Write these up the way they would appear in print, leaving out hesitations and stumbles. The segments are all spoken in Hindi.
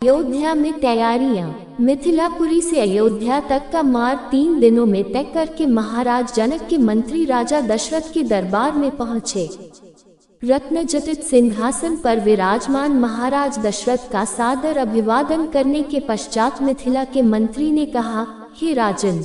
अयोध्या में तैयारियां। मिथिलापुरी से अयोध्या तक का मार्ग 3 दिनों में तय करके महाराज जनक के मंत्री राजा दशरथ के दरबार में पहुंचे। रत्नजटित सिंहासन पर विराजमान महाराज दशरथ का सादर अभिवादन करने के पश्चात मिथिला के मंत्री ने कहा, हे राजन,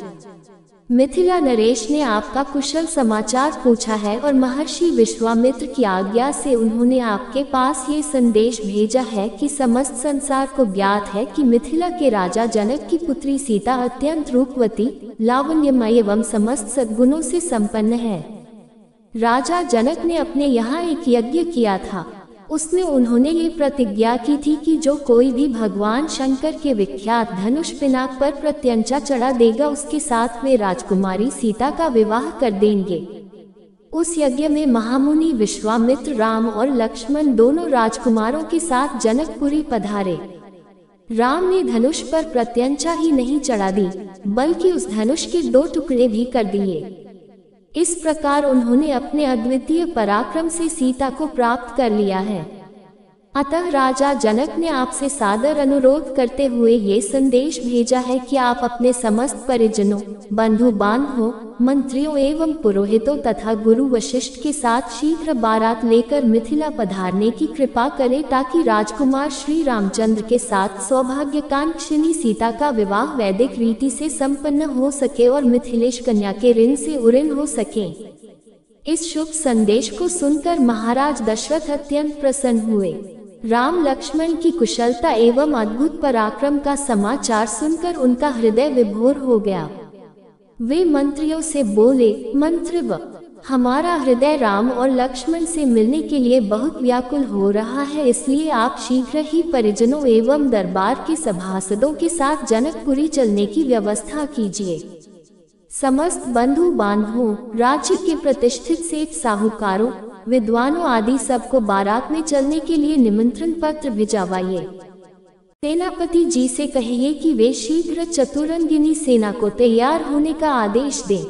मिथिला नरेश ने आपका कुशल समाचार पूछा है और महर्षि विश्वामित्र की आज्ञा से उन्होंने आपके पास ये संदेश भेजा है कि समस्त संसार को ज्ञात है कि मिथिला के राजा जनक की पुत्री सीता अत्यंत रूपवती, लावण्यमय एवं समस्त सद्गुणों से संपन्न है। राजा जनक ने अपने यहाँ एक यज्ञ किया था। उसमें उन्होंने ये प्रतिज्ञा की थी कि जो कोई भी भगवान शंकर के विख्यात धनुष पिनाक पर प्रत्यंचा चढ़ा देगा उसके साथ वे राजकुमारी सीता का विवाह कर देंगे। उस यज्ञ में महामुनि विश्वामित्र राम और लक्ष्मण दोनों राजकुमारों के साथ जनकपुरी पधारे। राम ने धनुष पर प्रत्यंचा ही नहीं चढ़ा दी, बल्कि उस धनुष के 2 टुकड़े भी कर दिए। इस प्रकार उन्होंने अपने अद्वितीय पराक्रम से सीता को प्राप्त कर लिया है। अतः राजा जनक ने आपसे सादर अनुरोध करते हुए ये संदेश भेजा है कि आप अपने समस्त परिजनों, बंधु बांधवों, मंत्रियों एवं पुरोहितों तथा गुरु वशिष्ठ के साथ शीघ्र बारात लेकर मिथिला पधारने की कृपा करें, ताकि राजकुमार श्री रामचंद्र के साथ सौभाग्यकांक्षिणी सीता का विवाह वैदिक रीति से संपन्न हो सके और मिथिलेश कन्या के ऋण से उऋण हो सके। इस शुभ संदेश को सुनकर महाराज दशरथ अत्यंत प्रसन्न हुए। राम लक्ष्मण की कुशलता एवं अद्भुत पराक्रम का समाचार सुनकर उनका हृदय विभोर हो गया। वे मंत्रियों से बोले, मंत्रिव, हमारा हृदय राम और लक्ष्मण से मिलने के लिए बहुत व्याकुल हो रहा है, इसलिए आप शीघ्र ही परिजनों एवं दरबार के सभासदों के साथ जनकपुरी चलने की व्यवस्था कीजिए। समस्त बंधु बांधवों, राज्य के प्रतिष्ठित सेठ साहूकारों, विद्वानों आदि सबको बारात में चलने के लिए निमंत्रण पत्र भिजवाइए। सेनापति जी से कहिए कि वे शीघ्र चतुरंगिनी सेना को तैयार होने का आदेश दें।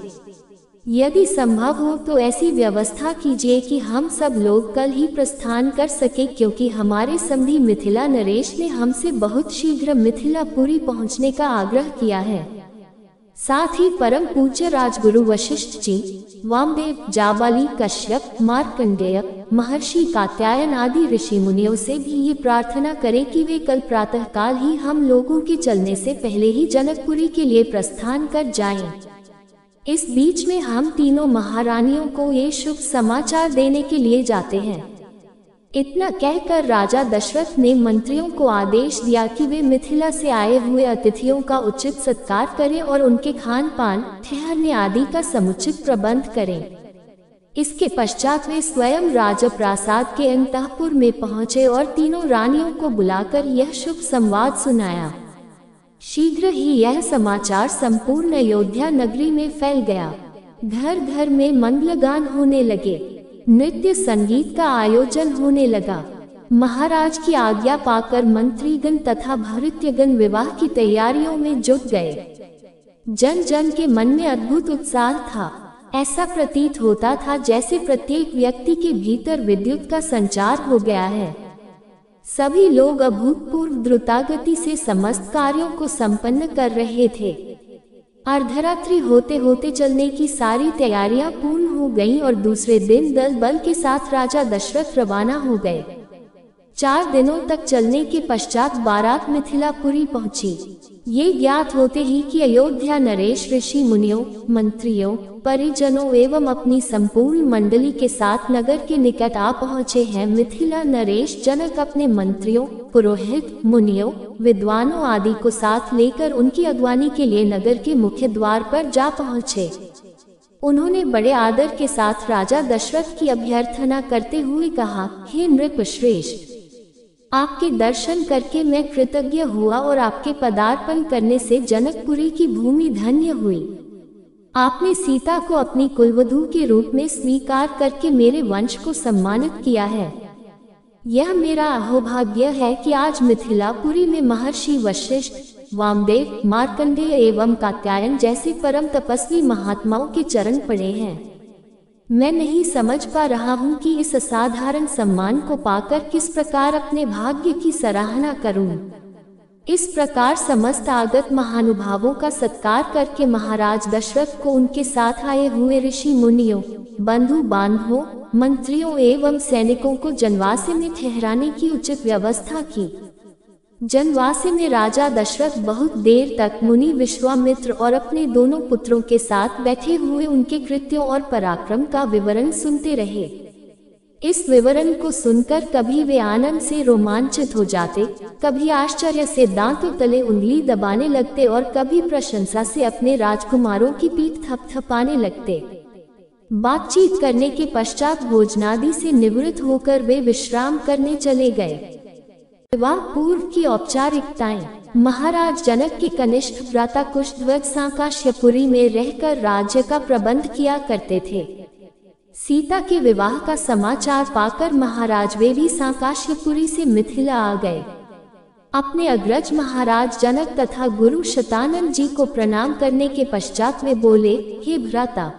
यदि संभव हो तो ऐसी व्यवस्था कीजिए कि हम सब लोग कल ही प्रस्थान कर सके, क्योंकि हमारे समधी मिथिला नरेश ने हमसे बहुत शीघ्र मिथिलापुरी पहुंचने का आग्रह किया है। साथ ही परम पूज्य राजगुरु वशिष्ठ जी, वामदेव, जाबाली, कश्यप, मार्कंडेय, महर्षि कात्यायन आदि ऋषि मुनियों से भी ये प्रार्थना करें कि वे कल प्रातः काल ही हम लोगों के चलने से पहले ही जनकपुरी के लिए प्रस्थान कर जाएं। इस बीच में हम तीनों महारानियों को ये शुभ समाचार देने के लिए जाते हैं। इतना कहकर राजा दशरथ ने मंत्रियों को आदेश दिया कि वे मिथिला से आए हुए अतिथियों का उचित सत्कार करें और उनके खान पान, ठहरने आदि का समुचित प्रबंध करें। इसके पश्चात वे स्वयं राजप्रासाद के अंतःपुर में पहुंचे और तीनों रानियों को बुलाकर यह शुभ संवाद सुनाया। शीघ्र ही यह समाचार संपूर्ण अयोध्या नगरी में फैल गया। घर घर में मंगलगान होने लगे, नृत्य संगीत का आयोजन होने लगा। महाराज की आज्ञा पाकर मंत्रीगण तथा भृत्यगण विवाह की तैयारियों में जुट गए। जन जन के मन में अद्भुत उत्साह था। ऐसा प्रतीत होता था जैसे प्रत्येक व्यक्ति के भीतर विद्युत का संचार हो गया है। सभी लोग अभूतपूर्व द्रुतगति से समस्त कार्यों को संपन्न कर रहे थे। अर्धरात्रि होते होते चलने की सारी तैयारियां पूर्ण हो गईं और दूसरे दिन दल बल के साथ राजा दशरथ रवाना हो गए। 4 दिनों तक चलने के पश्चात बारात मिथिलापुरी पहुंची। ये ज्ञात होते ही कि अयोध्या नरेश ऋषि मुनियों, मंत्रियों, परिजनों एवं अपनी संपूर्ण मंडली के साथ नगर के निकट आ पहुंचे हैं। मिथिला नरेश जनक अपने मंत्रियों, पुरोहित, मुनियों, विद्वानों आदि को साथ लेकर उनकी अगवानी के लिए नगर के मुख्य द्वार पर जा पहुंचे। उन्होंने बड़े आदर के साथ राजा दशरथ की अभ्यर्थना करते हुए कहा, हे नृप श्रेष्ठ, आपके दर्शन करके मैं कृतज्ञ हुआ और आपके पदार्पण करने से जनकपुरी की भूमि धन्य हुई। आपने सीता को अपनी कुलवधू के रूप में स्वीकार करके मेरे वंश को सम्मानित किया है। यह मेरा अहोभाग्य है कि आज मिथिलापुरी में महर्षि वशिष्ठ, वामदेव, मार्कंडेय एवं कात्यायन जैसे परम तपस्वी महात्माओं के चरण पड़े हैं। मैं नहीं समझ पा रहा हूँ कि इस असाधारण सम्मान को पाकर किस प्रकार अपने भाग्य की सराहना करूँ। इस प्रकार समस्त आगत महानुभावों का सत्कार करके महाराज दशरथ को उनके साथ आए हुए ऋषि मुनियों, बंधु बांधवों, मंत्रियों एवं सैनिकों को जनवासे में ठहराने की उचित व्यवस्था की। जनवासे में राजा दशरथ बहुत देर तक मुनि विश्वामित्र और अपने दोनों पुत्रों के साथ बैठे हुए उनके कृत्यों और पराक्रम का विवरण सुनते रहे। इस विवरण को सुनकर कभी वे आनंद से रोमांचित हो जाते, कभी आश्चर्य से दांतों तले उंगली दबाने लगते और कभी प्रशंसा से अपने राजकुमारों की पीठ थपथपाने लगते। बातचीत करने के पश्चात भोजनादि से निवृत्त होकर वे विश्राम करने चले गए। विवाह पूर्व की औपचारिकताएं। महाराज जनक के कनिष्ठ भ्राता कुशध्वज सांकाश्यपुरी में रहकर राज्य का प्रबंध किया करते थे। सीता के विवाह का समाचार पाकर महाराज वे भी सांकाश्यपुरी से मिथिला आ गए। अपने अग्रज महाराज जनक तथा गुरु शतानंद जी को प्रणाम करने के पश्चात वे बोले, हे भ्राता,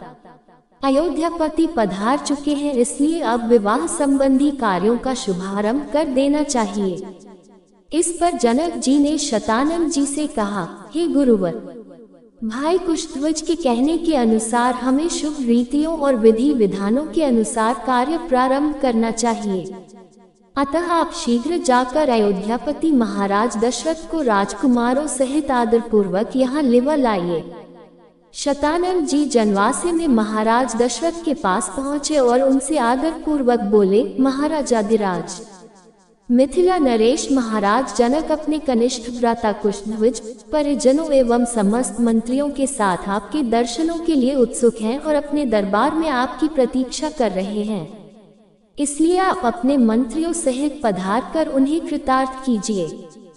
अयोध्यापति पधार चुके हैं, इसलिए अब विवाह संबंधी कार्यों का शुभारंभ कर देना चाहिए। इस पर जनक जी ने शतानंद जी से कहा, हे गुरुवर, भाई कुशध्वज के कहने के अनुसार हमें शुभ रीतियों और विधि विधानों के अनुसार कार्य प्रारंभ करना चाहिए। अतः आप शीघ्र जाकर अयोध्यापति महाराज दशरथ को राजकुमारों सहित आदर पूर्वक यहाँ लिवा लाइए। शतानंद जी जनवासे में महाराज दशरथ के पास पहुँचे और उनसे आदर पूर्वक बोले, महाराजाधिराज, मिथिला नरेश महाराज जनक अपने कनिष्ठ भ्राता कुशध्वज, परिजनों एवं समस्त मंत्रियों के साथ आपके दर्शनों के लिए उत्सुक हैं और अपने दरबार में आपकी प्रतीक्षा कर रहे हैं। इसलिए आप अपने मंत्रियों सहित पधार कर उन्हें कृतार्थ कीजिए।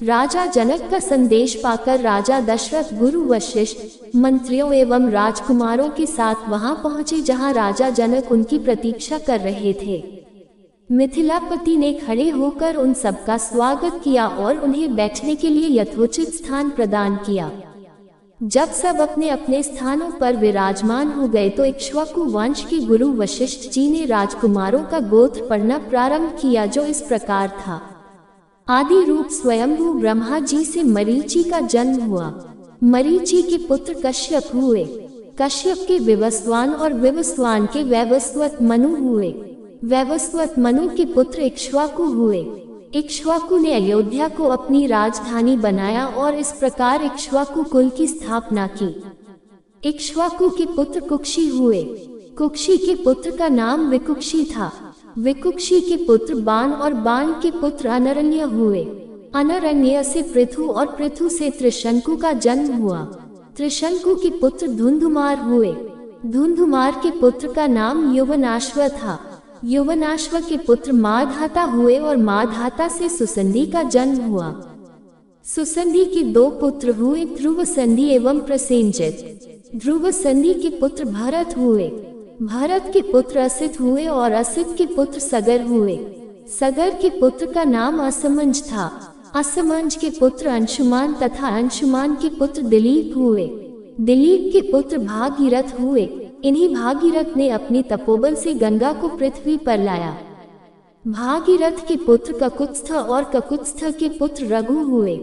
राजा जनक का संदेश पाकर राजा दशरथ गुरु वशिष्ठ, मंत्रियों एवं राजकुमारों के साथ वहां पहुंचे जहां राजा जनक उनकी प्रतीक्षा कर रहे थे। मिथिलापति ने खड़े होकर उन सबका स्वागत किया और उन्हें बैठने के लिए यथोचित स्थान प्रदान किया। जब सब अपने अपने स्थानों पर विराजमान हो गए तो इक्ष्वाकु वंश के गुरु वशिष्ठ जी ने राजकुमारों का गोत्र पढ़ना प्रारंभ किया, जो इस प्रकार था। आदि रूप स्वयंभू ब्रह्मा जी से मरीचि का जन्म हुआ। मरीचि के पुत्र कश्यप हुए। कश्यप के विवस्वान और विवस्वान के वैवस्वत मनु हुए। वैवस्वत मनु के पुत्र इक्ष्वाकु हुए। इक्ष्वाकु ने अयोध्या को अपनी राजधानी बनाया और इस प्रकार इक्ष्वाकु कुल की स्थापना की। इक्ष्वाकु के पुत्र कुक्षी हुए। कुक्षी के पुत्र का नाम विकुक्षी था। विकुक्षी के पुत्र बाण और बाण के पुत्र अनरण्य हुए। अनरण्य से पृथु और पृथु से त्रिशंकु का जन्म हुआ। त्रिशंकु के पुत्र धुंधुमार हुए। धुंधुमार के पुत्र का नाम यौवनाश्व था। यौवनाश्व के पुत्र माधाता हुए और माधाता से सुसंधि का जन्म हुआ। सुसंधि के दो पुत्र हुए, ध्रुव संधि एवं प्रसेनजित। ध्रुव संधि के पुत्र भरत हुए। भरत के पुत्र असित हुए और असित के पुत्र सगर हुए। सगर के पुत्र का नाम असमंज था। असमंज के पुत्र अंशुमान तथा अंशुमान के पुत्र दिलीप हुए। दिलीप के पुत्र भागीरथ हुए। इन्हीं भागीरथ ने अपनी तपोबल से गंगा को पृथ्वी पर लाया। भागीरथ के पुत्र ककुत्स्थ और ककुत्स्थ के पुत्र रघु हुए।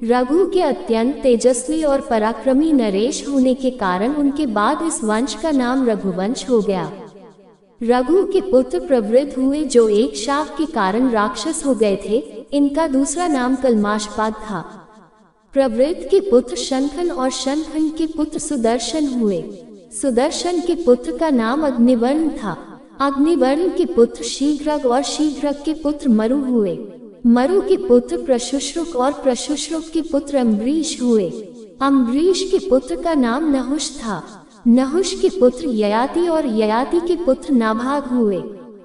रघु के अत्यंत तेजस्वी और पराक्रमी नरेश होने के कारण उनके बाद इस वंश का नाम रघुवंश हो गया। रघु के पुत्र प्रवृद्ध हुए, जो एक शाप के कारण राक्षस हो गए थे। इनका दूसरा नाम कल्माशपाद था। प्रवृद्ध के पुत्र शंखन और शंखन के पुत्र सुदर्शन हुए। सुदर्शन के पुत्र का नाम अग्निवर्ण था। अग्निवर्ण के पुत्र शीघ्रग और शीघ्रग के पुत्र मरु हुए। मरु के पुत्र प्रशुश्रुक और प्रशुश्रुक के पुत्र अम्बरीश हुए। अम्बरीश के पुत्र का नाम नहुष था। नहुष के पुत्र ययाति और ययाति के पुत्र नाभाग हुए।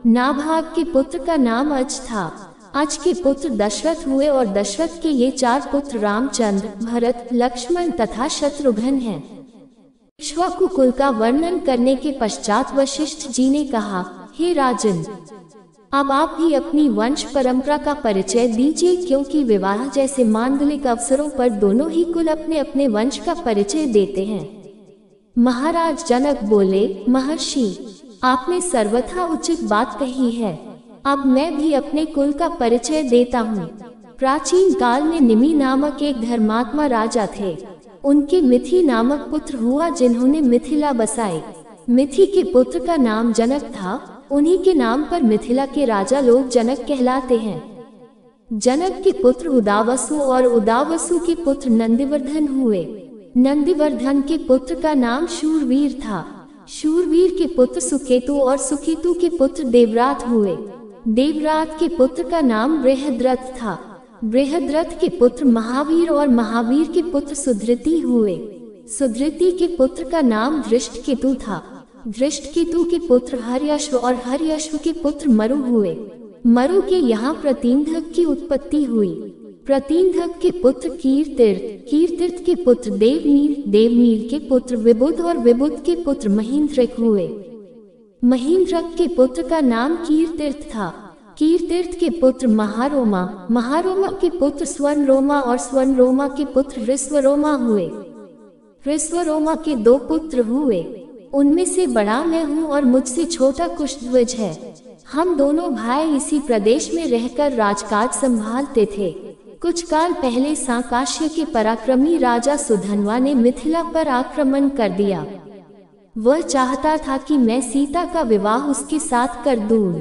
नाभाग के पुत्र का नाम अज था। अज के पुत्र दशरथ हुए और दशरथ के ये चार पुत्र रामचंद्र, भरत, लक्ष्मण तथा शत्रुघ्न हैं। इक्ष्वाकु कुल का वर्णन करने के पश्चात वशिष्ठ जी ने कहा, हे राजन, अब आप भी अपनी वंश परंपरा का परिचय दीजिए, क्योंकि विवाह जैसे मांगलिक अवसरों पर दोनों ही कुल अपने अपने वंश का परिचय देते हैं। महाराज जनक बोले, महर्षि, आपने सर्वथा उचित बात कही है। अब मैं भी अपने कुल का परिचय देता हूँ। प्राचीन काल में निमि नामक एक धर्मात्मा राजा थे। उनके मिथि नामक पुत्र हुआ जिन्होंने मिथिला बसाई। मिथि के पुत्र का नाम जनक था। उन्हीं के नाम पर मिथिला के राजा लोग जनक कहलाते हैं। जनक के पुत्र उदावसु और उदावसु के पुत्र नंदिवर्धन हुए। नंदिवर्धन के पुत्र का नाम शूरवीर था। शूरवीर के पुत्र सुकेतु और सुकेतु के पुत्र देवरात हुए। देवरात के पुत्र का नाम बृहद्रथ था। बृहद्रथ के पुत्र महावीर और महावीर के पुत्र सुधृति हुए। सुधृति के पुत्र का नाम धृष्टकेतु था। धृष्टकेतु के पुत्र हर्यश्व और हर्यश्व के पुत्र मरु हुए। मरु के यहाँ प्रतींधक की उत्पत्ति हुई। प्रतींधक के पुत्र कीरतीर्थ, कीरतीर्थ के पुत्र देवनील, देवनील के पुत्र विबुध और विबुध के पुत्र महींद्रक हुए। महींद्रक के पुत्र का नाम कीरतीर्थ था। कीरतीर्थ के पुत्र महारोमा, महारोमा के पुत्र स्वर्णरोमा और स्वर्णरोमा के पुत्र ऋष्वरोमा हुए। ऋष्वरोमा के 2 पुत्र हुए। उनमें से बड़ा मैं हूँ और मुझसे छोटा कुशध्वज है। हम दोनों भाई इसी प्रदेश में रहकर राजकाज संभालते थे। कुछ काल पहले सांकाश्य के पराक्रमी राजा सुधन्वा ने मिथिला पर आक्रमण कर दिया। वह चाहता था कि मैं सीता का विवाह उसके साथ कर दूं।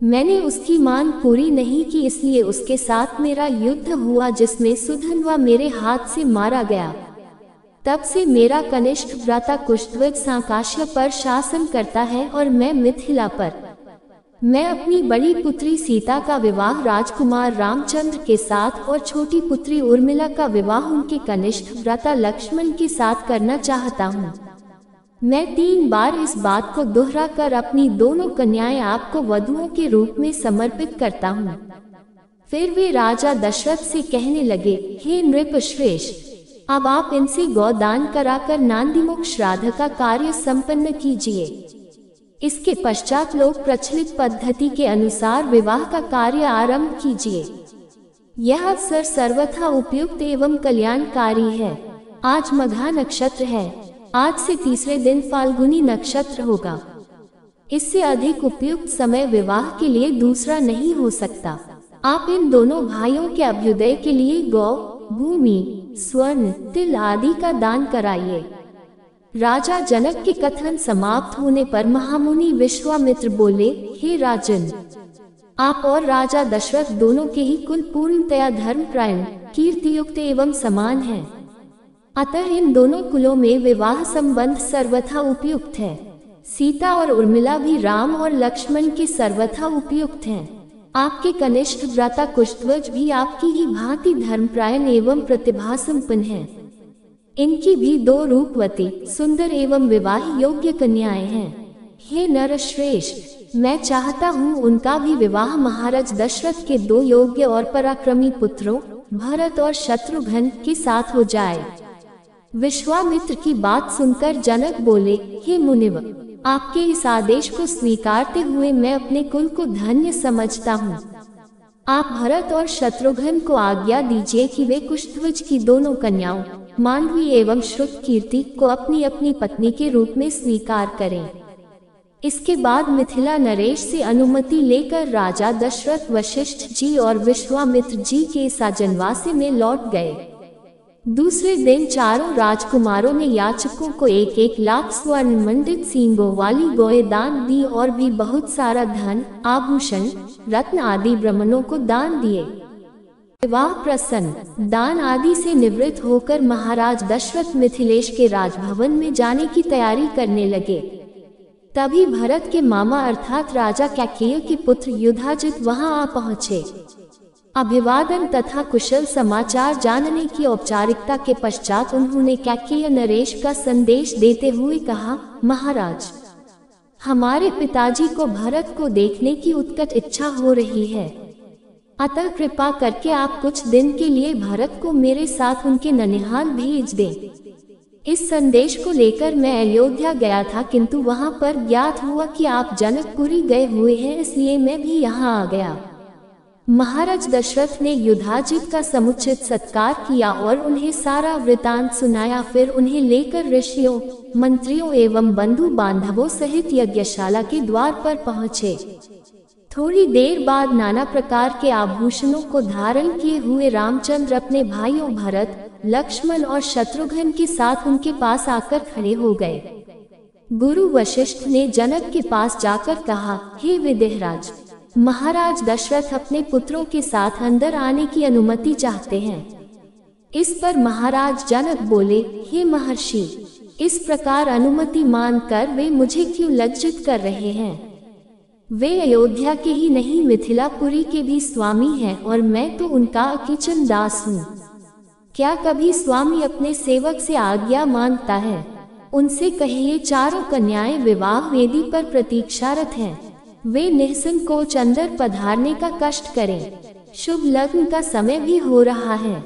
मैंने उसकी मांग पूरी नहीं की, इसलिए उसके साथ मेरा युद्ध हुआ जिसमें सुधन्वा मेरे हाथ से मारा गया। तब से मेरा कनिष्ठ भ्राता कुशध्वज सांकाश्य पर शासन करता है और मैं मिथिला पर। मैं अपनी बड़ी पुत्री सीता का विवाह राजकुमार रामचंद्र के साथ और छोटी पुत्री उर्मिला का विवाह उनके कनिष्ठ भ्राता लक्ष्मण के साथ करना चाहता हूँ। मैं 3 बार इस बात को दोहरा कर अपनी दोनों कन्याएं आपको वधुओं के रूप में समर्पित करता हूँ। फिर वे राजा दशरथ से कहने लगे, हे नृपश्रेष्ठ, अब आप इनसे गौदान कराकर नांदीमुख श्राद्ध का कार्य संपन्न कीजिए। इसके पश्चात लोक प्रचलित पद्धति के अनुसार विवाह का कार्य आरंभ कीजिए। यह अवसर सर्वथा उपयुक्त एवं कल्याणकारी है। आज मघा नक्षत्र है। आज से तीसरे दिन फाल्गुनी नक्षत्र होगा। इससे अधिक उपयुक्त समय विवाह के लिए दूसरा नहीं हो सकता। आप इन दोनों भाइयों के अभ्युदय के लिए गौ, भूमि, स्वर्ण, तिल आदि का दान कराइए। राजा जनक के कथन समाप्त होने पर महामुनि विश्वामित्र बोले, हे राजन, आप और राजा दशरथ दोनों के ही कुल पूर्णतया धर्मपरायण, कीर्तियुक्त एवं समान हैं। अतः इन दोनों कुलों में विवाह संबंध सर्वथा उपयुक्त है। सीता और उर्मिला भी राम और लक्ष्मण के सर्वथा उपयुक्त हैं। आपके कनिष्ठ भ्राता कुशध्वज भी आपकी ही भांति धर्मपरायण एवं प्रतिभा संपन्न हैं। इनकी भी 2 रूपवती, सुंदर एवं विवाह योग्य कन्याएं हैं। हे नरश्रेष्ठ, मैं चाहता हूँ उनका भी विवाह महाराज दशरथ के 2 योग्य और पराक्रमी पुत्रों भरत और शत्रुघ्न के साथ हो जाए। विश्वामित्र की बात सुनकर जनक बोले, हे मुनिव, आपके इस आदेश को स्वीकारते हुए मैं अपने कुल को धन्य समझता हूँ। आप भरत और शत्रुघ्न को आज्ञा दीजिए कि वे कुशध्वज की दोनों कन्याओं मांडवी एवं श्रुतकीर्ति को अपनी अपनी पत्नी के रूप में स्वीकार करें। इसके बाद मिथिला नरेश से अनुमति लेकर राजा दशरथ वशिष्ठ जी और विश्वामित्र जी के साजनवासी में लौट गए। दूसरे दिन चारों राजकुमारों ने याचकों को 1-1 लाख स्वर्ण मंडित सींगों वाली गौएं दान दी और भी बहुत सारा धन, आभूषण, रत्न आदि ब्राह्मणों को दान दिए। विवाह प्रसन्न दान आदि से निवृत्त होकर महाराज दशरथ मिथिलेश के राजभवन में जाने की तैयारी करने लगे। तभी भरत के मामा अर्थात राजा कैकेय के पुत्र युधाजित वहां आ पहुंचे। अभिवादन तथा कुशल समाचार जानने की औपचारिकता के पश्चात उन्होंने कैकेय नरेश का संदेश देते हुए कहा, महाराज, हमारे पिताजी को भरत को देखने की उत्कट इच्छा हो रही है। अतः कृपा करके आप कुछ दिन के लिए भरत को मेरे साथ उनके ननिहाल भेज दें। इस संदेश को लेकर मैं अयोध्या गया था, किंतु वहां पर ज्ञात हुआ कि आप जनकपुरी गए हुए हैं, इसलिए मैं भी यहाँ आ गया। महाराज दशरथ ने युधाजित का समुचित सत्कार किया और उन्हें सारा वृतांत सुनाया। फिर उन्हें लेकर ऋषियों, मंत्रियों एवं बंधु बांधवों सहित यज्ञशाला के द्वार पर पहुँचे। थोड़ी देर बाद नाना प्रकार के आभूषणों को धारण किए हुए रामचंद्र अपने भाइयों भरत, लक्ष्मण और शत्रुघ्न के साथ उनके पास आकर खड़े हो गए। गुरु वशिष्ठ ने जनक के पास जाकर कहा, हे विदेहराज, महाराज दशरथ अपने पुत्रों के साथ अंदर आने की अनुमति चाहते हैं। इस पर महाराज जनक बोले, हे महर्षि, इस प्रकार अनुमति मानकर वे मुझे क्यों लज्जित कर रहे हैं? वे अयोध्या के ही नहीं मिथिलापुरी के भी स्वामी हैं और मैं तो उनका अकिंचन दास हूँ। क्या कभी स्वामी अपने सेवक से आज्ञा मांगता है? उनसे कहिए चारों कन्याएं विवाह वेदी पर प्रतीक्षारत हैं। वे निःसंकोच अंदर पधारने का कष्ट करें। शुभ लग्न का समय भी हो रहा है।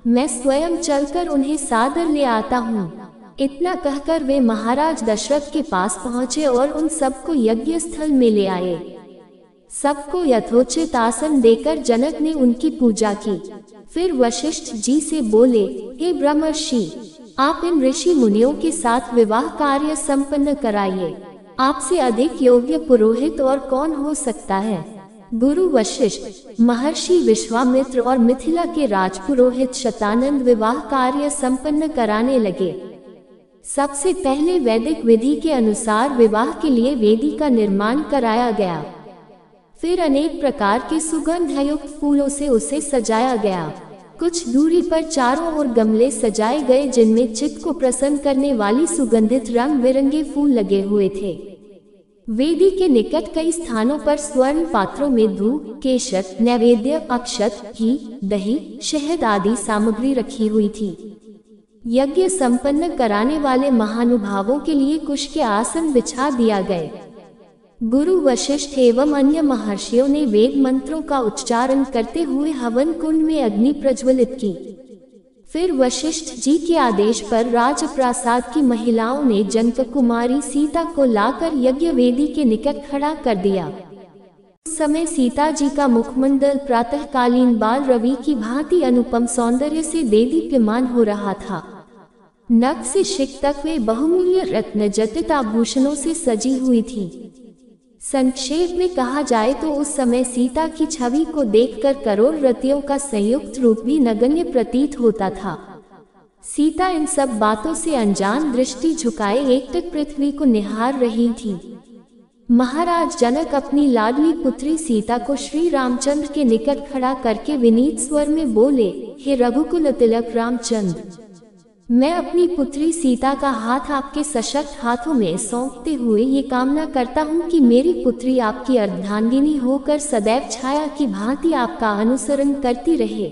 मैं स्वयं चलकर उन्हें सादर ले आता हूँ। इतना कहकर वे महाराज दशरथ के पास पहुँचे और उन सबको यज्ञ स्थल में ले आए। सबको यथोचित आसन देकर जनक ने उनकी पूजा की। फिर वशिष्ठ जी से बोले, हे ब्रह्मर्षि, आप इन ऋषि मुनियों के साथ विवाह कार्य संपन्न कराइए। आपसे अधिक योग्य पुरोहित और कौन हो सकता है? गुरु वशिष्ठ, महर्षि विश्वामित्र और मिथिला के राजपुरोहित शतानंद विवाह कार्य संपन्न कराने लगे। सबसे पहले वैदिक विधि के अनुसार विवाह के लिए वेदी का निर्माण कराया गया। फिर अनेक प्रकार के सुगंधयुक्त फूलों से उसे सजाया गया। कुछ दूरी पर चारों ओर गमले सजाए गए जिनमें चित्त को प्रसन्न करने वाली सुगंधित रंग बिरंगे फूल लगे हुए थे। वेदी के निकट कई स्थानों पर स्वर्ण पात्रों में धूप, केशर, नैवेद्य, अक्षत, घी, दही, शहद आदि सामग्री रखी हुई थी। यज्ञ संपन्न कराने वाले महानुभावों के लिए कुश के आसन बिछा दिया गए। गुरु वशिष्ठ एवं अन्य महर्षियों ने वेद मंत्रों का उच्चारण करते हुए हवन कुंड में अग्नि प्रज्वलित की। फिर वशिष्ठ जी के आदेश पर राजप्रासाद की महिलाओं ने जनक कुमारी सीता को लाकर यज्ञ वेदी के निकट खड़ा कर दिया। उस समय सीता जी का मुखमंडल प्रातःकालीन बाल रवि की भांति अनुपम सौंदर्य से देदीप्यमान हो रहा था। नख से शिख तक वे बहुमूल्य रत्न जटित आभूषणों से सजी हुई थी। संक्षेप में कहा जाए तो उस समय सीता की छवि को देखकर करोड़ रतियों का संयुक्त रूप भी नगण्य प्रतीत होता था। सीता इन सब बातों से अनजान दृष्टि झुकाए एकटक पृथ्वी को निहार रही थी। महाराज जनक अपनी लाडली पुत्री सीता को श्री रामचंद्र के निकट खड़ा करके विनीत स्वर में बोले, हे रघुकुल तिलक रामचंद्र, मैं अपनी पुत्री सीता का हाथ आपके सशक्त हाथों में सौंपते हुए ये कामना करता हूँ कि मेरी पुत्री आपकी अर्धांगिनी होकर सदैव छाया की भांति आपका अनुसरण करती रहे।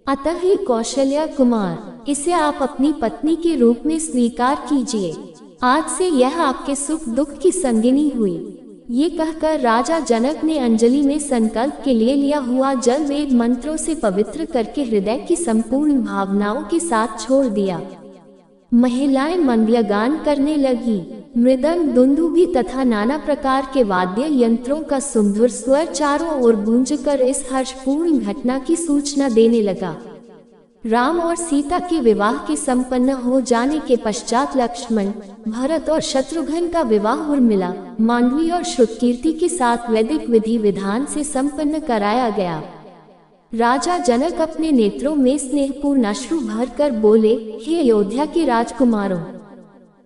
अतः हे कौशल्या कुमार, इसे आप अपनी पत्नी के रूप में स्वीकार कीजिए। आज से यह आपके सुख दुख की संगिनी हुई। ये कहकर राजा जनक ने अंजलि में संकल्प के लिए लिया हुआ जल वेद मंत्रों से पवित्र करके हृदय की संपूर्ण भावनाओं के साथ छोड़ दिया। महिलाएं मंगलगान करने लगी। मृदंग, दुंदुभी तथा नाना प्रकार के वाद्य यंत्रों का सुमधुर स्वर चारों ओर गूंजकर इस हर्षपूर्ण घटना की सूचना देने लगा। राम और सीता के विवाह के संपन्न हो जाने के पश्चात लक्ष्मण, भरत और शत्रुघ्न का विवाह उर्मिला, मांडवी और श्रुतकीर्ति के साथ वैदिक विधि विधान से संपन्न कराया गया। राजा जनक अपने नेत्रों में स्नेहपूर्ण अश्रु भरकर बोले, हे अयोध्या के राजकुमारों,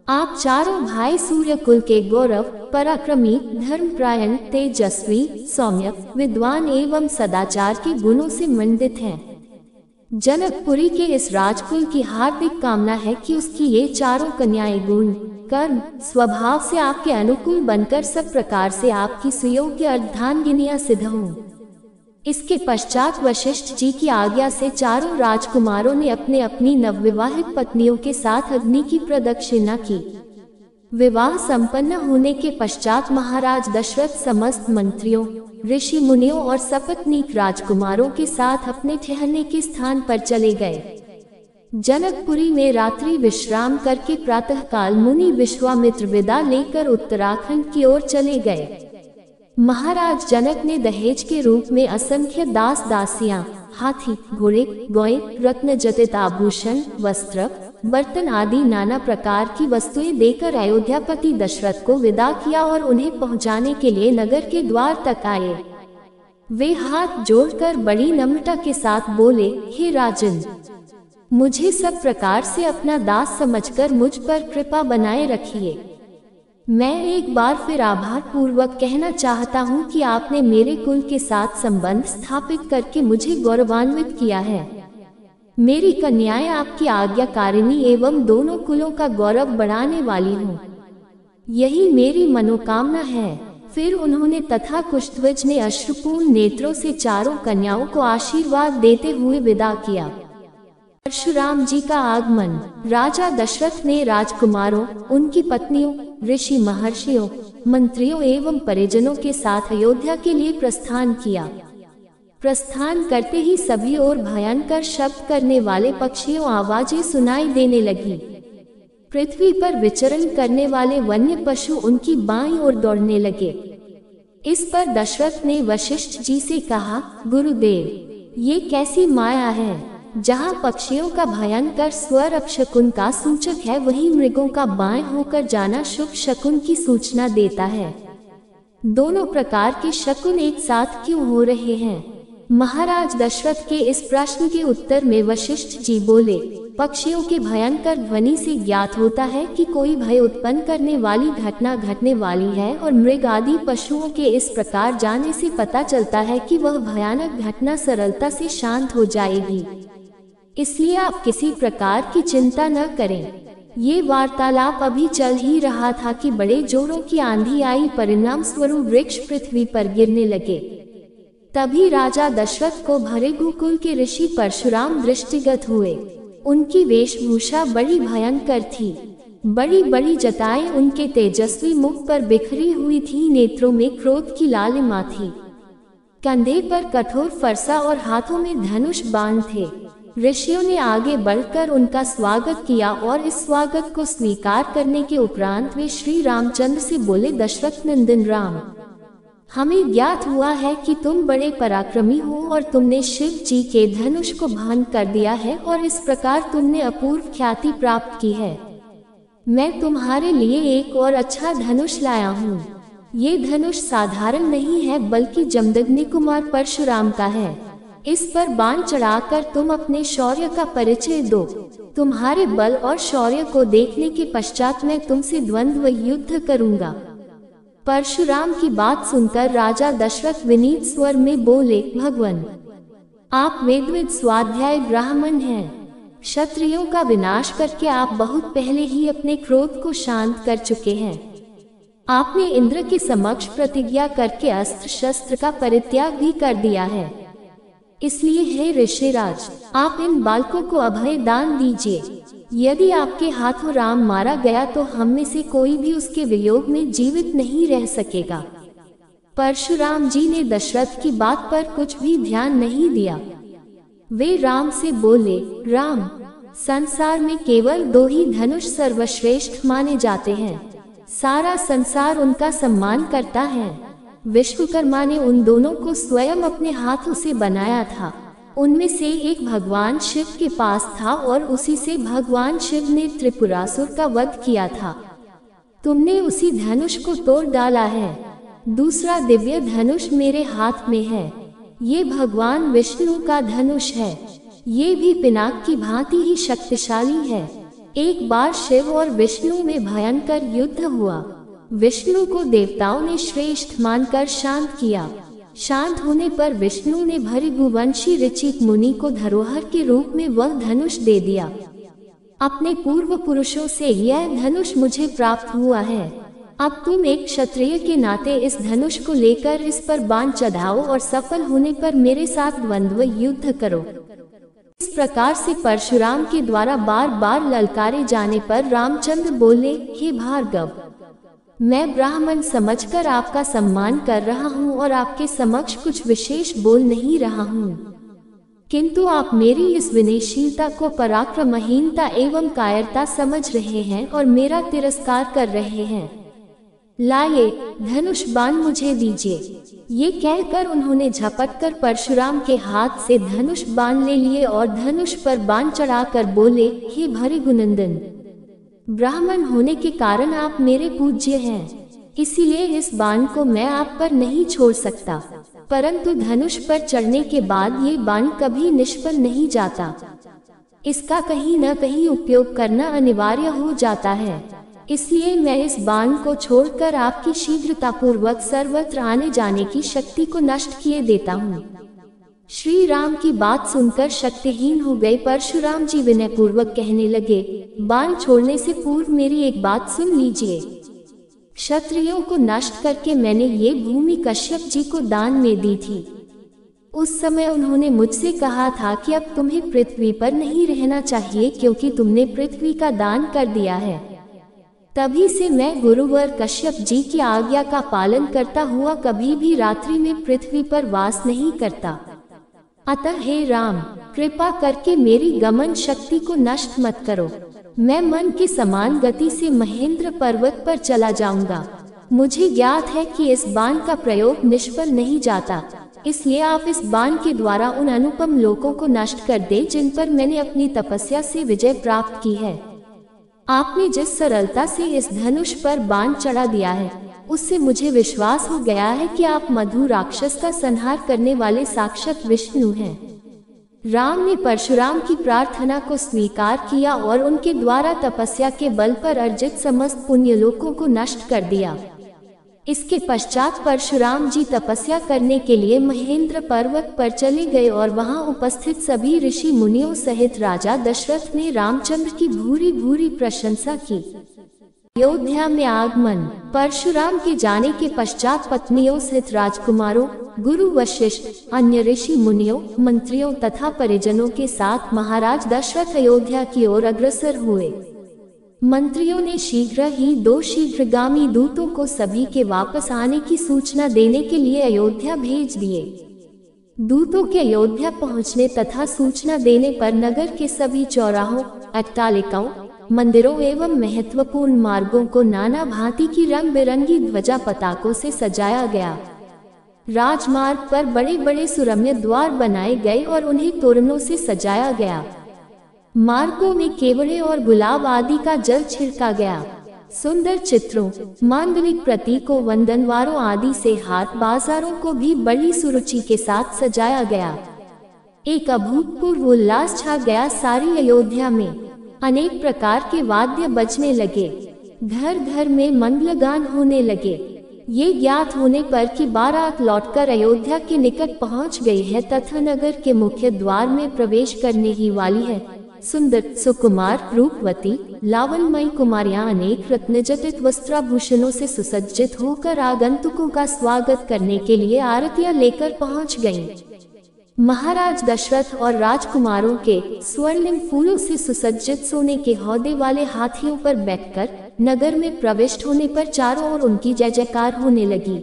आप चारों भाई सूर्य कुल के गौरव, पराक्रमी, धर्मपरायण, तेजस्वी, सौम्य, विद्वान एवं सदाचार के गुणों से मंडित हैं। जनकपुरी के इस राजकुल की हार्दिक कामना है कि उसकी ये चारों कन्याएं गुण, कर्म, स्वभाव से आपके अनुकूल बनकर सब प्रकार से आपकी सुयोग्य अर्धांगिनियां सिद्ध हों। इसके पश्चात वशिष्ठ जी की आज्ञा से चारों राजकुमारों ने अपने अपनी नवविवाहित पत्नियों के साथ अग्नि की प्रदक्षिणा की। विवाह संपन्न होने के पश्चात महाराज दशरथ समस्त मंत्रियों, ऋषि मुनियों और सपत्नीक राजकुमारों के साथ अपने ठहरने के स्थान पर चले गए। जनकपुरी में रात्रि विश्राम करके प्रातःकाल मुनि विश्वामित्र विदा लेकर उत्तराखंड की ओर चले गए। महाराज जनक ने दहेज के रूप में असंख्य दास दासियां, हाथी, घोड़े, गौएं, रत्न जटित आभूषण, वस्त्र, बर्तन आदि नाना प्रकार की वस्तुएं देकर अयोध्यापति दशरथ को विदा किया और उन्हें पहुंचाने के लिए नगर के द्वार तक आए। वे हाथ जोड़कर बड़ी नम्रता के साथ बोले, हे राजन, मुझे सब प्रकार से अपना दास समझकर मुझ पर कृपा बनाए रखिए। मैं एक बार फिर आभार पूर्वक कहना चाहता हूँ कि आपने मेरे कुल के साथ संबंध स्थापित करके मुझे गौरवान्वित किया है। मेरी कन्याएं आपकी आज्ञाकारिणी एवं दोनों कुलों का गौरव बढ़ाने वाली हूँ, यही मेरी मनोकामना है। फिर उन्होंने तथा कुशध्वज ने अश्रुपूर्ण नेत्रों से चारों कन्याओं को आशीर्वाद देते हुए विदा किया। परशुराम जी का आगमन। राजा दशरथ ने राजकुमारों, उनकी पत्नियों, ऋषि महर्षियों, मंत्रियों एवं परिजनों के साथ अयोध्या के लिए प्रस्थान किया। प्रस्थान करते ही सभी ओर भयंकर शब्द करने वाले पक्षियों आवाजें सुनाई देने लगी। पृथ्वी पर विचरण करने वाले वन्य पशु उनकी बाईं ओर दौड़ने लगे। इस पर दशरथ ने वशिष्ठ जी से कहा, गुरुदेव, ये कैसी माया है? जहाँ पक्षियों का भयंकर स्वर अपशकुन का सूचक है, वहीं मृगों का बाएं होकर जाना शुभ शकुन की सूचना देता है। दोनों प्रकार के शकुन एक साथ क्यों हो रहे हैं? महाराज दशरथ के इस प्रश्न के उत्तर में वशिष्ठ जी बोले, पक्षियों के भयंकर ध्वनि से ज्ञात होता है कि कोई भय उत्पन्न करने वाली घटना घटने वाली है, और मृग आदि पशुओं के इस प्रकार जाने से पता चलता है कि वह भयानक घटना सरलता से शांत हो जाएगी। इसलिए आप किसी प्रकार की चिंता न करें। ये वार्तालाप अभी चल ही रहा था कि बड़े जोरों की आंधी आई, परिणाम स्वरूप वृक्ष पृथ्वी पर गिरने लगे। तभी राजा दशरथ को भरे गोकुल के ऋषि परशुराम दृष्टिगत हुए। उनकी वेशभूषा बड़ी भयंकर थी। बड़ी बड़ी जटाएं उनके तेजस्वी मुख पर बिखरी हुई थी, नेत्रों में क्रोध की लालिमा थी। कंधे पर कठोर फरसा और हाथों में धनुष बाण थे। ऋषियों ने आगे बढ़कर उनका स्वागत किया और इस स्वागत को स्वीकार करने के उपरांत वे श्री रामचंद्र से बोले, दशरथ नंदन राम, हमें ज्ञात हुआ है कि तुम बड़े पराक्रमी हो और तुमने शिव जी के धनुष को भंग कर दिया है और इस प्रकार तुमने अपूर्व ख्याति प्राप्त की है। मैं तुम्हारे लिए एक और अच्छा धनुष लाया हूँ। ये धनुष साधारण नहीं है, बल्कि जमदग्नि कुमार परशुराम का है। इस पर बाण चढ़ाकर तुम अपने शौर्य का परिचय दो। तुम्हारे बल और शौर्य को देखने के पश्चात मैं तुमसे द्वंद्व युद्ध करूंगा। परशुराम की बात सुनकर राजा दशरथ विनीत स्वर में बोले, भगवान, आप वेदविद स्वाध्याय ब्राह्मण हैं। क्षत्रियों का विनाश करके आप बहुत पहले ही अपने क्रोध को शांत कर चुके हैं। आपने इंद्र के समक्ष प्रतिज्ञा करके अस्त्र शस्त्र का परित्याग भी कर दिया है। इसलिए हे ऋषिराज, आप इन बालकों को अभय दान दीजिए। यदि आपके हाथों राम मारा गया तो हम में से कोई भी उसके वियोग में जीवित नहीं रह सकेगा। परशुराम जी ने दशरथ की बात पर कुछ भी ध्यान नहीं दिया। वे राम से बोले, राम, संसार में केवल दो ही धनुष सर्वश्रेष्ठ माने जाते हैं। सारा संसार उनका सम्मान करता है। विश्वकर्मा ने उन दोनों को स्वयं अपने हाथों से बनाया था। उनमें से एक भगवान शिव के पास था और उसी से भगवान शिव ने त्रिपुरासुर का वध किया था। तुमने उसी धनुष को तोड़ डाला है। दूसरा दिव्य धनुष मेरे हाथ में है। ये भगवान विष्णु का धनुष है। ये भी पिनाक की भांति ही शक्तिशाली है। एक बार शिव और विष्णु में भयंकर युद्ध हुआ। विष्णु को देवताओं ने श्रेष्ठ मानकर शांत किया। शांत होने पर विष्णु ने भृगुवंशी ऋचिक मुनि को धरोहर के रूप में वह धनुष दे दिया। अपने पूर्व पुरुषों से यह धनुष मुझे प्राप्त हुआ है। अब तुम एक क्षत्रिय के नाते इस धनुष को लेकर इस पर बाण चढ़ाओ और सफल होने पर मेरे साथ द्वंद्व युद्ध करो। इस प्रकार से परशुराम के द्वारा बार बार ललकारे जाने पर रामचंद्र बोले, हे भार्गव, मैं ब्राह्मण समझकर आपका सम्मान कर रहा हूँ और आपके समक्ष कुछ विशेष बोल नहीं रहा हूँ, किंतु आप मेरी इस विनयशीलता को पराक्रमहीनता एवं कायरता समझ रहे हैं और मेरा तिरस्कार कर रहे हैं। लाए, धनुष बाण मुझे दीजिए। ये कहकर उन्होंने झपटकर परशुराम के हाथ से धनुष बाण ले लिए और धनुष पर बाण चढ़ाकर बोले, हे भृगुनंदन, ब्राह्मण होने के कारण आप मेरे पूज्य हैं, इसीलिए इस बाण को मैं आप पर नहीं छोड़ सकता। परंतु धनुष पर चढ़ने के बाद ये बाण कभी निष्फल नहीं जाता, इसका कहीं न कहीं उपयोग करना अनिवार्य हो जाता है। इसलिए मैं इस बाण को छोड़कर आपकी शीघ्रतापूर्वक सर्वत्र आने जाने की शक्ति को नष्ट किए देता हूँ। श्री राम की बात सुनकर शक्तिहीन हो गए परशुराम जी विनय पूर्वक कहने लगे, बाण छोड़ने से पूर्व मेरी एक बात सुन लीजिए। क्षत्रियों को नष्ट करके मैंने ये भूमि कश्यप जी को दान में दी थी। उस समय उन्होंने मुझसे कहा था कि अब तुम्हें पृथ्वी पर नहीं रहना चाहिए क्योंकि तुमने पृथ्वी का दान कर दिया है। तभी से मैं गुरुवर कश्यप जी की आज्ञा का पालन करता हुआ कभी भी रात्रि में पृथ्वी पर वास नहीं करता। अतः हे राम, कृपा करके मेरी गमन शक्ति को नष्ट मत करो। मैं मन के समान गति से महेंद्र पर्वत पर चला जाऊंगा। मुझे ज्ञात है कि इस बाण का प्रयोग निष्फल नहीं जाता, इसलिए आप इस बाण के द्वारा उन अनुपम लोकों को नष्ट कर दे जिन पर मैंने अपनी तपस्या से विजय प्राप्त की है। आपने जिस सरलता से इस धनुष पर बाण चढ़ा दिया है, उससे मुझे विश्वास हो गया है कि आप मधु राक्षस का संहार करने वाले साक्षात विष्णु हैं। राम ने परशुराम की प्रार्थना को स्वीकार किया और उनके द्वारा तपस्या के बल पर अर्जित समस्त पुण्य लोकों को नष्ट कर दिया। इसके पश्चात परशुराम जी तपस्या करने के लिए महेंद्र पर्वत पर चले गए और वहां उपस्थित सभी ऋषि मुनियों सहित राजा दशरथ ने रामचंद्र की भूरी भूरी प्रशंसा की। अयोध्या में आगमन। परशुराम के जाने के पश्चात पत्नियों सहित राजकुमारों, गुरु वशिष्ठ, अन्य ऋषि मुनियों, मंत्रियों तथा परिजनों के साथ महाराज दशरथ अयोध्या की ओर अग्रसर हुए। मंत्रियों ने शीघ्र ही 2 शीघ्रगामी दूतों को सभी के वापस आने की सूचना देने के लिए अयोध्या भेज दिए। दूतों के अयोध्या पहुंचने तथा सूचना देने पर नगर के सभी चौराहों, अट्टालिकाओं, मंदिरों एवं महत्वपूर्ण मार्गों को नाना भांति की रंग बिरंगी ध्वजा पताकों से सजाया गया। राजमार्ग पर बड़े बड़े सुरम्य द्वार बनाए गए और उन्हें तोरणों से सजाया गया। मार्गों में केवड़े और गुलाब आदि का जल छिड़का गया। सुंदर चित्रों, मांगलिक प्रतीकों, वंदनवारों आदि से हाट बाजारों को भी बड़ी सुरुचि के साथ सजाया गया। एक अभूतपूर्व उल्लास छा गया सारी अयोध्या में। अनेक प्रकार के वाद्य बजने लगे, घर घर में मंगलगान होने लगे। ये ज्ञात होने पर कि बारात लौटकर अयोध्या के निकट पहुंच गई है तथा नगर के मुख्य द्वार में प्रवेश करने ही वाली है, सुंदर, सुकुमार, रूपवती, लावण्यमयी कुमारियां अनेक रत्नजटित वस्त्राभूषणों से सुसज्जित होकर आगंतुकों का स्वागत करने के लिए आरतियां लेकर पहुंच गईं। महाराज दशरथ और राजकुमारों के स्वर्णिम फूलों से सुसज्जित सोने के हौदे वाले हाथियों पर बैठकर नगर में प्रविष्ट होने पर चारों ओर उनकी जय जयकार होने लगी।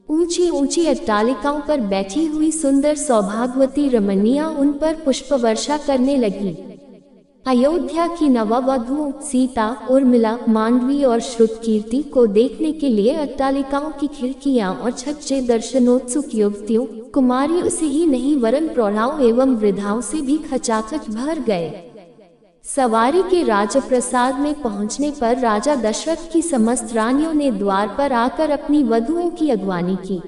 ऊंची ऊंची अट्टालिकाओं पर बैठी हुई सुंदर सौभाग्यवती रमणियां उन पर पुष्प वर्षा करने लगी। अयोध्या की नववधुओं सीता, उर्मिला, मांडवी और श्रुतकीर्ति को देखने के लिए अट्टालिकाओं की खिड़कियां और छज्जे दर्शनोत्सुक युवतियों, कुमारियों से ही नहीं वरन प्रौढ़ाओं एवं वृद्धाओं से भी खचाखच भर गए। सवारी के राजप्रसाद में पहुंचने पर राजा दशरथ की समस्त रानियों ने द्वार पर आकर अपनी वधुओं की अगवानी की।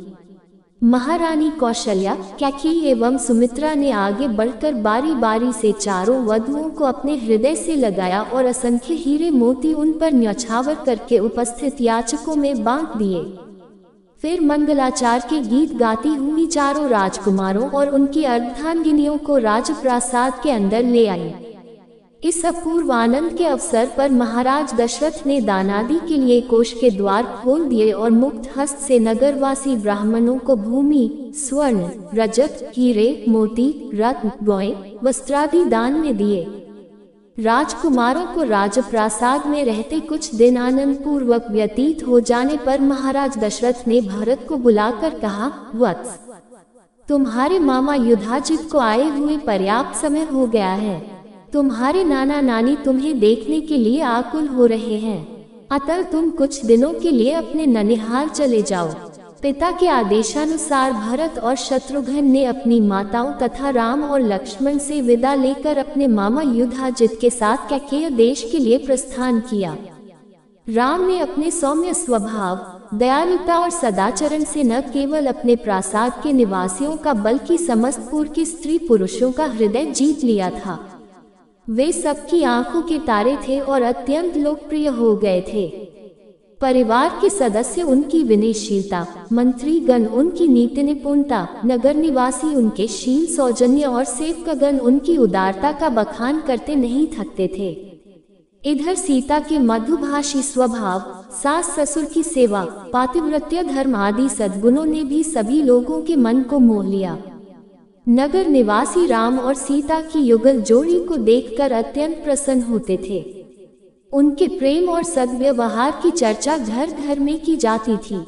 महारानी कौशल्या, कैकेयी एवं सुमित्रा ने आगे बढ़कर बारी बारी से चारों वधुओं को अपने हृदय से लगाया और असंख्य हीरे मोती उन पर न्यौछावर करके उपस्थित याचकों में बांट दिए। फिर मंगलाचार के गीत गाती हुई चारों राजकुमारों और उनकी अर्धांगिनियों को राजप्रासाद के अंदर ले आई। इस अपूर्व आनंद के अवसर पर महाराज दशरथ ने दानादि के लिए कोष के द्वार खोल दिए और मुक्त हस्त से नगरवासी ब्राह्मणों को भूमि, स्वर्ण, रजत, हीरे, मोती, रत्न, गौएं, वस्त्रादि दान में दिए। राजकुमारों को राजप्रासाद में रहते कुछ दिन आनंद पूर्वक व्यतीत हो जाने पर महाराज दशरथ ने भरत को बुलाकर कहा, वत्स, तुम्हारे मामा युधाजित को आए हुए पर्याप्त समय हो गया है। तुम्हारे नाना नानी तुम्हें देखने के लिए आकुल हो रहे हैं। अतः तुम कुछ दिनों के लिए अपने ननिहाल चले जाओ। पिता के आदेशानुसार भरत और शत्रुघ्न ने अपनी माताओं तथा राम और लक्ष्मण से विदा लेकर अपने मामा युधाजित के साथ कैकेय देश के लिए प्रस्थान किया। राम ने अपने सौम्य स्वभाव, दयालुता और सदाचरण से न केवल अपने प्रासाद के निवासियों का बल्कि समस्त पुर के स्त्री पुरुषों का हृदय जीत लिया था। वे सबकी आंखों के तारे थे और अत्यंत लोकप्रिय हो गए थे। परिवार के सदस्य उनकी विनयशीलता, मंत्रीगण उनकी नीति निपुणता, नगर निवासी उनके शील, सौजन्य और सेवकगण उनकी उदारता का बखान करते नहीं थकते थे। इधर सीता के मधुभाषी स्वभाव, सास ससुर की सेवा, पातिव्रत्य धर्म आदि सद्गुणों ने भी सभी लोगों के मन को मोह लिया। नगर निवासी राम और सीता की युगल जोड़ी को देखकर अत्यंत प्रसन्न होते थे। उनके प्रेम और सद्व्यवहार की चर्चा घर घर में की जाती थी।